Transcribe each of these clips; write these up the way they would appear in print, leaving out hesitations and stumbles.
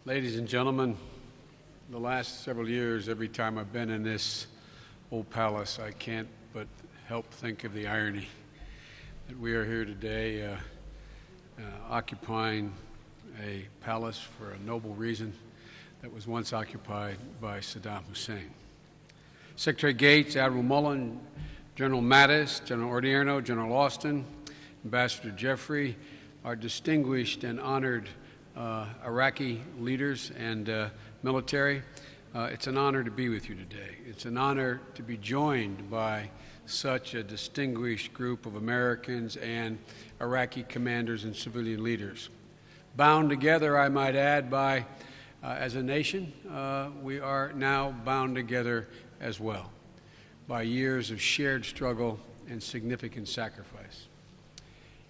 Ladies and gentlemen, the last several years, every time I've been in this old palace, I can't but help think of the irony that we are here today occupying a palace for a noble reason that was once occupied by Saddam Hussein. Secretary Gates, Admiral Mullen, General Mattis, General Odierno, General Austin, Ambassador Jeffrey, our distinguished and honored Iraqi leaders and military. It's an honor to be with you today. It's an honor to be joined by such a distinguished group of Americans and Iraqi commanders and civilian leaders. Bound together, I might add, by, as a nation, we are now bound together as well by years of shared struggle and significant sacrifice.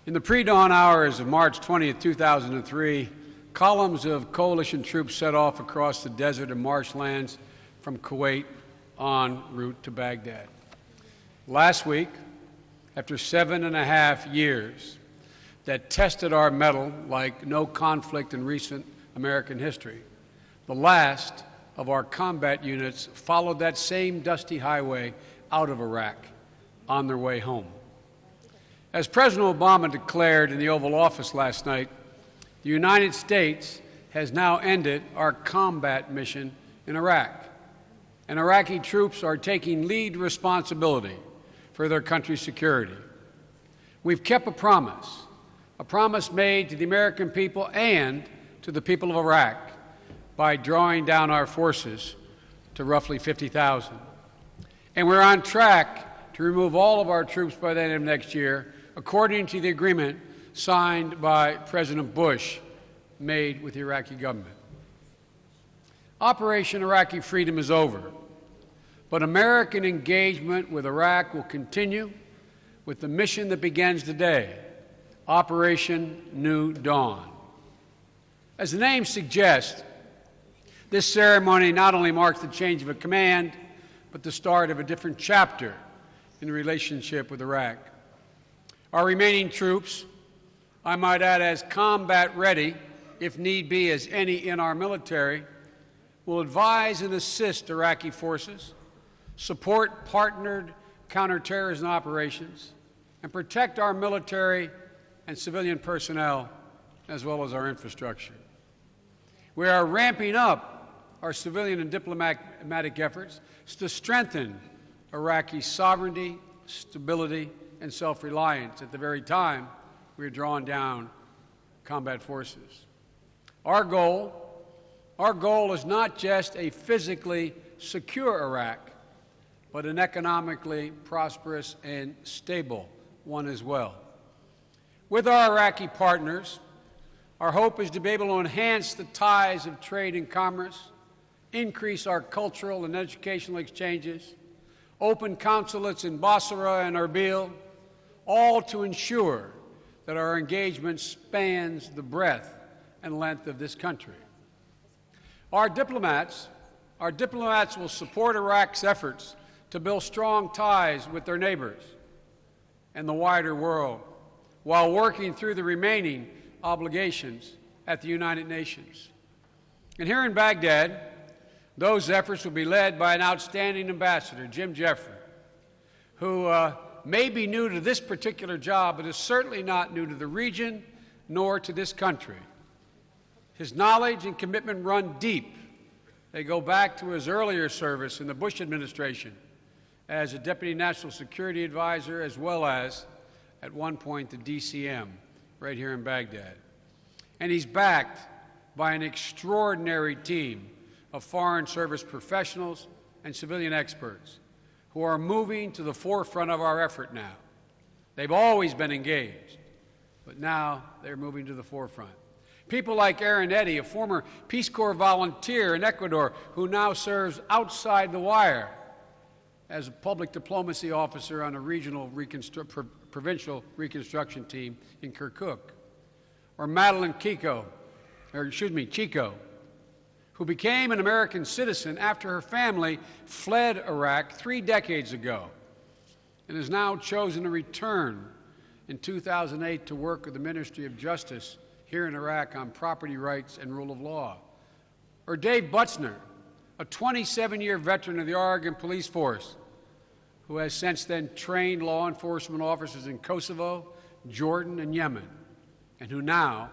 In the pre-dawn hours of March 20th, 2003, columns of coalition troops set off across the desert and marshlands from Kuwait en route to Baghdad. Last week, after 7.5 years that tested our mettle like no conflict in recent American history, the last of our combat units followed that same dusty highway out of Iraq on their way home. As President Obama declared in the Oval Office last night, the United States has now ended our combat mission in Iraq, and Iraqi troops are taking lead responsibility for their country's security. We've kept a promise made to the American people and to the people of Iraq by drawing down our forces to roughly 50,000. And we're on track to remove all of our troops by the end of next year, according to the agreement signed by President Bush, made with the Iraqi government. Operation Iraqi Freedom is over, but American engagement with Iraq will continue with the mission that begins today, Operation New Dawn. As the name suggests, this ceremony not only marks the change of a command, but the start of a different chapter in the relationship with Iraq. Our remaining troops, I might add as combat ready, if need be, as any in our military, will advise and assist Iraqi forces, support partnered counterterrorism operations, and protect our military and civilian personnel, as well as our infrastructure. We are ramping up our civilian and diplomatic efforts to strengthen Iraqi sovereignty, stability, and self-reliance at the very time we are drawing down combat forces. Our goal is not just a physically secure Iraq, but an economically prosperous and stable one as well. With our Iraqi partners, our hope is to be able to enhance the ties of trade and commerce, increase our cultural and educational exchanges, open consulates in Basra and Erbil, all to ensure that our engagement spans the breadth and length of this country. Our diplomats will support Iraq's efforts to build strong ties with their neighbors and the wider world while working through the remaining obligations at the United Nations. And here in Baghdad, those efforts will be led by an outstanding ambassador, Jim Jeffrey, who may be new to this particular job, but is certainly not new to the region nor to this country. His knowledge and commitment run deep. They go back to his earlier service in the Bush administration as a Deputy National Security Advisor, as well as, at one point, the DCM right here in Baghdad. And he's backed by an extraordinary team of Foreign Service professionals and civilian experts who are moving to the forefront of our effort now. They've always been engaged, but now they're moving to the forefront. People like Aaron Eddy, a former Peace Corps volunteer in Ecuador who now serves outside the wire as a public diplomacy officer on a regional provincial reconstruction team in Kirkuk. Or Madeline Chico, who became an American citizen after her family fled Iraq 3 decades ago and has now chosen to return in 2008 to work with the Ministry of Justice here in Iraq on property rights and rule of law. Or Dave Butzner, a 27-year veteran of the Oregon Police Force, who has since then trained law enforcement officers in Kosovo, Jordan, and Yemen, and who now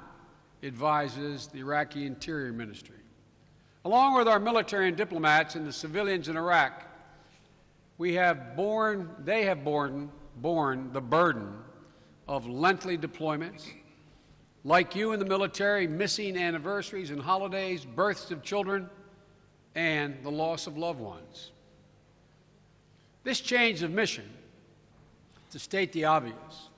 advises the Iraqi Interior Ministry. Along with our military and diplomats and the civilians in Iraq, they have borne the burden of lengthy deployments, like you in the military, missing anniversaries and holidays, births of children, and the loss of loved ones. This change of mission, to state the obvious,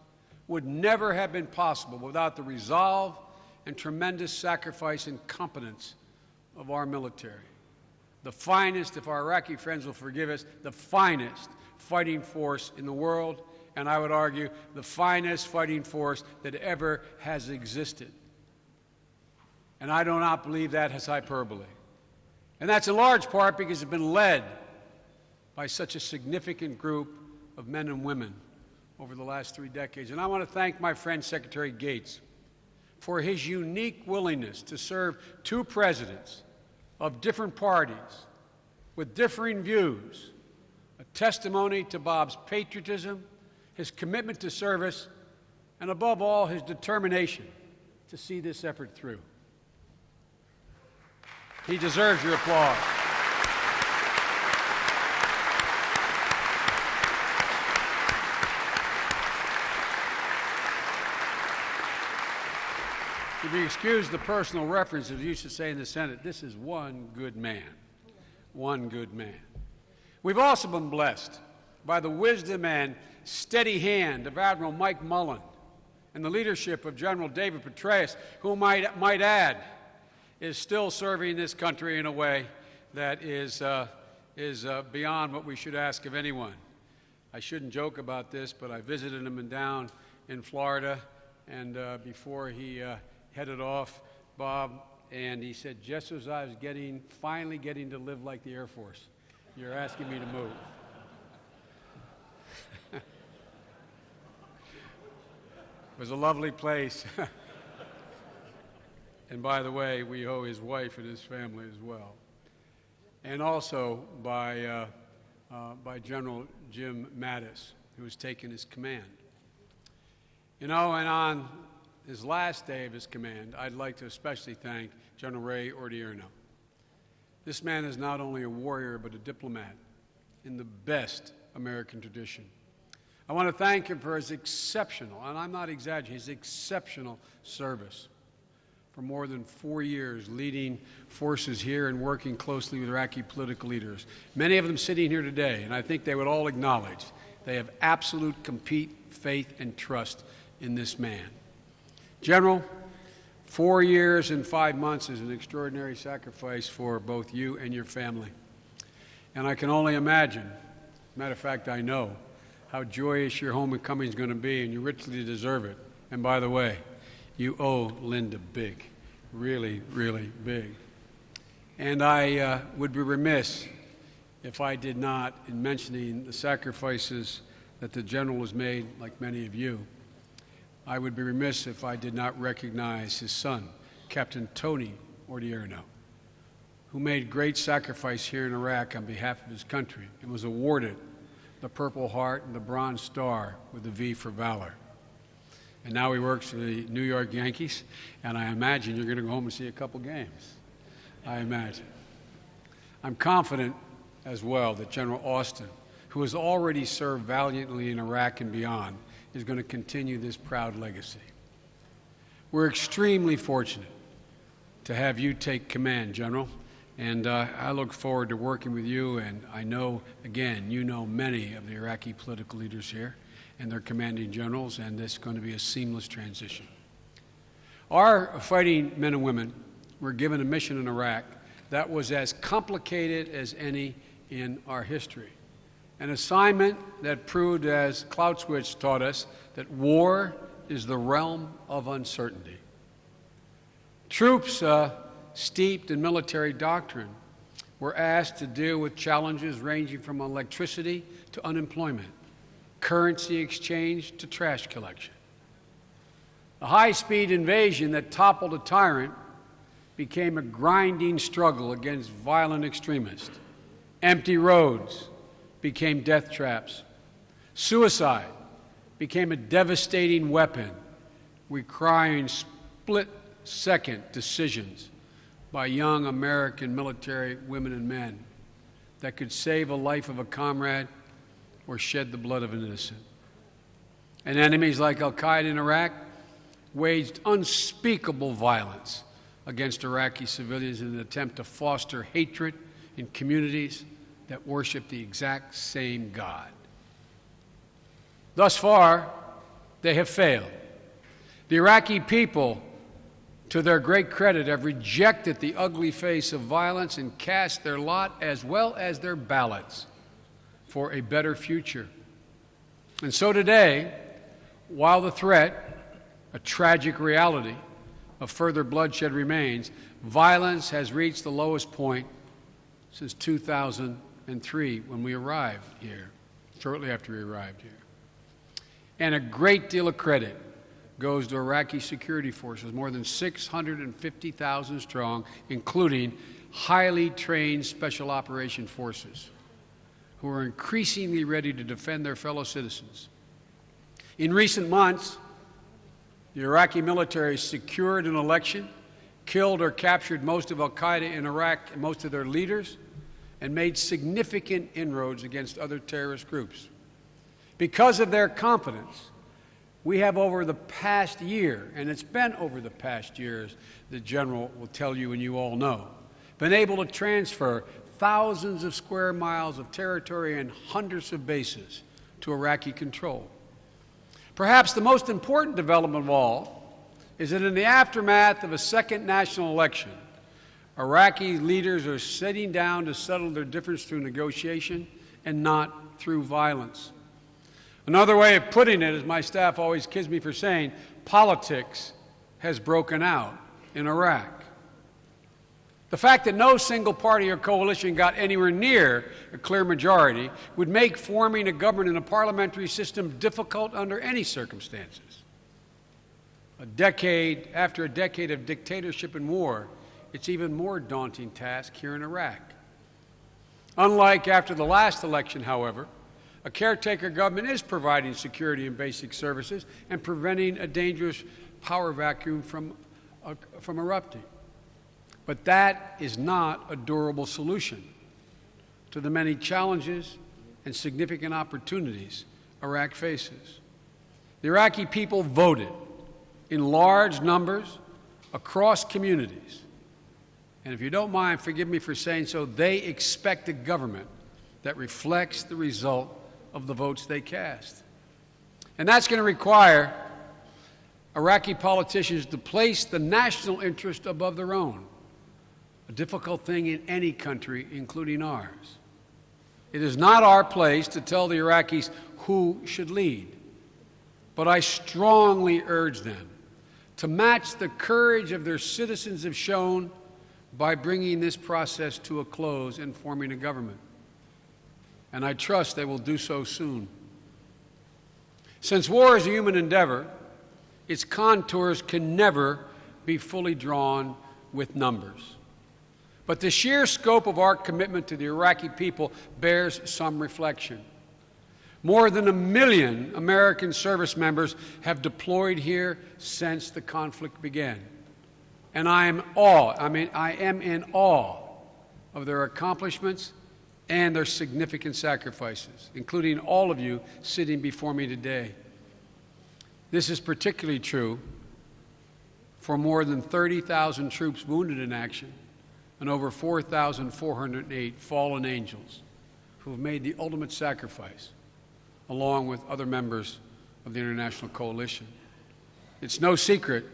would never have been possible without the resolve and tremendous sacrifice and competence of our military. The finest, if our Iraqi friends will forgive us, the finest fighting force in the world, and I would argue the finest fighting force that ever has existed. And I do not believe that has hyperbole. And that's in large part because it's been led by such a significant group of men and women over the last 3 decades. And I want to thank my friend Secretary Gates for his unique willingness to serve 2 presidents of different parties with differing views, a testimony to Bob's patriotism, his commitment to service, and above all, his determination to see this effort through. He deserves your applause. If you excuse the personal reference, as you used to say in the Senate, this is one good man. One good man. We've also been blessed by the wisdom and steady hand of Admiral Mike Mullen and the leadership of General David Petraeus, who might add is still serving this country in a way that is beyond what we should ask of anyone. I shouldn't joke about this, but I visited him down in Florida, and before he headed off, Bob, and he said, just as I was finally getting to live like the Air Force, you're asking me to move. It was a lovely place. And by the way, we owe his wife and his family as well. And also by General Jim Mattis, who has taken his command. You know, and on his last day of his command, I'd like to especially thank General Ray Odierno. This man is not only a warrior, but a diplomat in the best American tradition. I want to thank him for his exceptional, and I'm not exaggerating, his exceptional service for more than 4 years, leading forces here and working closely with Iraqi political leaders. Many of them sitting here today, and I think they would all acknowledge they have absolute complete faith and trust in this man. General, 4 years and 5 months is an extraordinary sacrifice for both you and your family. And I can only imagine, matter of fact, I know, how joyous your homecoming is going to be, and you richly deserve it. And by the way, you owe Linda big, really, really big. And I would be remiss if I did not, in mentioning the sacrifices that the General has made, like many of you, I would be remiss if I did not recognize his son, Captain Tony Odierno, who made great sacrifice here in Iraq on behalf of his country and was awarded the Purple Heart and the Bronze Star with the V for Valor. And now he works for the New York Yankees, and I imagine you're going to go home and see a couple games. I imagine. I'm confident as well that General Austin, who has already served valiantly in Iraq and beyond, is going to continue this proud legacy. We're extremely fortunate to have you take command, General, and I look forward to working with you, and I know, again, you know many of the Iraqi political leaders here and their commanding generals, and it's going to be a seamless transition. Our fighting men and women were given a mission in Iraq that was as complicated as any in our history. An assignment that proved, as Clausewitz taught us, that war is the realm of uncertainty. Troops steeped in military doctrine were asked to deal with challenges ranging from electricity to unemployment, currency exchange to trash collection. The high-speed invasion that toppled a tyrant became a grinding struggle against violent extremists. Empty roads became death traps. Suicide became a devastating weapon, requiring split-second decisions by young American military women and men that could save a life of a comrade or shed the blood of an innocent. And enemies like al-Qaeda in Iraq waged unspeakable violence against Iraqi civilians in an attempt to foster hatred in communities that worship the exact same God. Thus far, they have failed. The Iraqi people, to their great credit, have rejected the ugly face of violence and cast their lot as well as their ballots for a better future. And so today, while the threat, a tragic reality, of further bloodshed remains, violence has reached the lowest point since 2003 when we arrived here, shortly after we arrived here. And a great deal of credit goes to Iraqi security forces, more than 650,000 strong, including highly trained special operation forces, who are increasingly ready to defend their fellow citizens. In recent months, the Iraqi military secured an election, killed or captured most of al-Qaeda in Iraq and most of their leaders, and made significant inroads against other terrorist groups. Because of their competence, we have over the past year, and it's been over the past years, the General will tell you and you all know, been able to transfer thousands of square miles of territory and hundreds of bases to Iraqi control. Perhaps the most important development of all is that in the aftermath of a second national election, Iraqi leaders are sitting down to settle their difference through negotiation and not through violence. Another way of putting it, as my staff always kids me for saying, politics has broken out in Iraq. The fact that no single party or coalition got anywhere near a clear majority would make forming a government in a parliamentary system difficult under any circumstances. After a decade of dictatorship and war, it's even more daunting task here in Iraq. Unlike after the last election, however, a caretaker government is providing security and basic services and preventing a dangerous power vacuum from erupting. But that is not a durable solution to the many challenges and significant opportunities Iraq faces. The Iraqi people voted in large numbers across communities. And if you don't mind, forgive me for saying so, they expect a government that reflects the result of the votes they cast. And that's going to require Iraqi politicians to place the national interest above their own, a difficult thing in any country, including ours. It is not our place to tell the Iraqis who should lead, but I strongly urge them to match the courage of their citizens have shown by bringing this process to a close and forming a government. And I trust they will do so soon. Since war is a human endeavor, its contours can never be fully drawn with numbers. But the sheer scope of our commitment to the Iraqi people bears some reflection. More than 1 million American service members have deployed here since the conflict began. And I am in awe of their accomplishments and their significant sacrifices, including all of you sitting before me today. This is particularly true for more than 30,000 troops wounded in action and over 4,408 fallen angels who have made the ultimate sacrifice, along with other members of the international coalition. It's no secret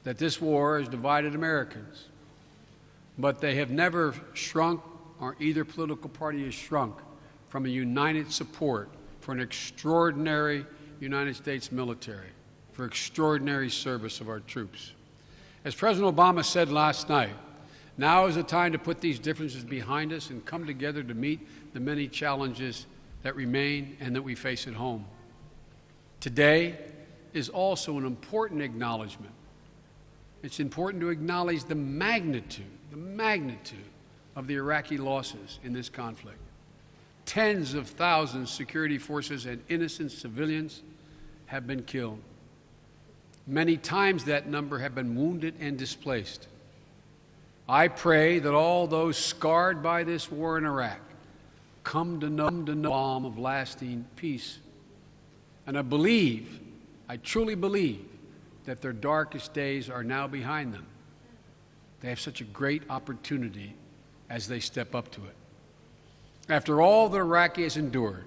that this war has divided Americans, but they have never shrunk, or either political party has shrunk, from a united support for an extraordinary United States military, for extraordinary service of our troops. As President Obama said last night, now is the time to put these differences behind us and come together to meet the many challenges that remain and that we face at home. Today is also an important acknowledgement it's important to acknowledge the magnitude of the Iraqi losses in this conflict. Tens of thousands of security forces and innocent civilians have been killed. Many times that number have been wounded and displaced. I pray that all those scarred by this war in Iraq come to know the balm of lasting peace. And I truly believe, that their darkest days are now behind them. They have such a great opportunity as they step up to it. After all that Iraqi has endured,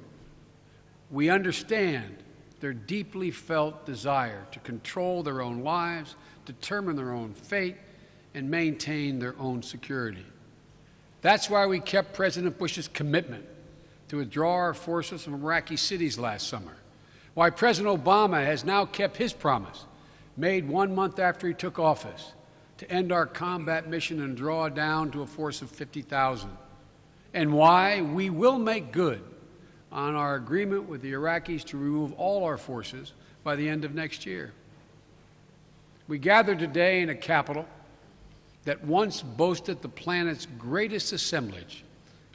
we understand their deeply felt desire to control their own lives, determine their own fate, and maintain their own security. That's why we kept President Bush's commitment to withdraw our forces from Iraqi cities last summer. Why President Obama has now kept his promise, made 1 month after he took office, to end our combat mission and draw down to a force of 50,000. And why we will make good on our agreement with the Iraqis to remove all our forces by the end of next year. We gather today in a capital that once boasted the planet's greatest assemblage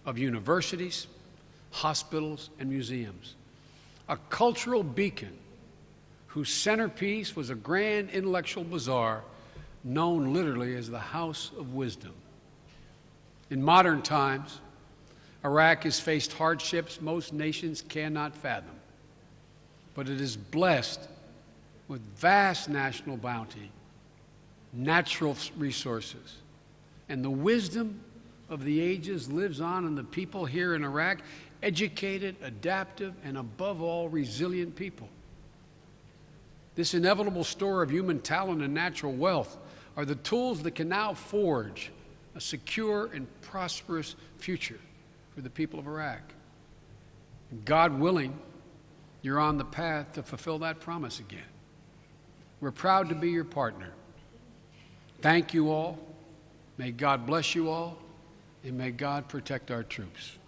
of universities, hospitals, and museums, a cultural beacon whose centerpiece was a grand intellectual bazaar known literally as the House of Wisdom. In modern times, Iraq has faced hardships most nations cannot fathom, but it is blessed with vast national bounty, natural resources, and the wisdom of the ages lives on in the people here in Iraq, educated, adaptive, and above all, resilient people. This inevitable store of human talent and natural wealth are the tools that can now forge a secure and prosperous future for the people of Iraq. And God willing, you're on the path to fulfill that promise again. We're proud to be your partner. Thank you all. May God bless you all, and may God protect our troops.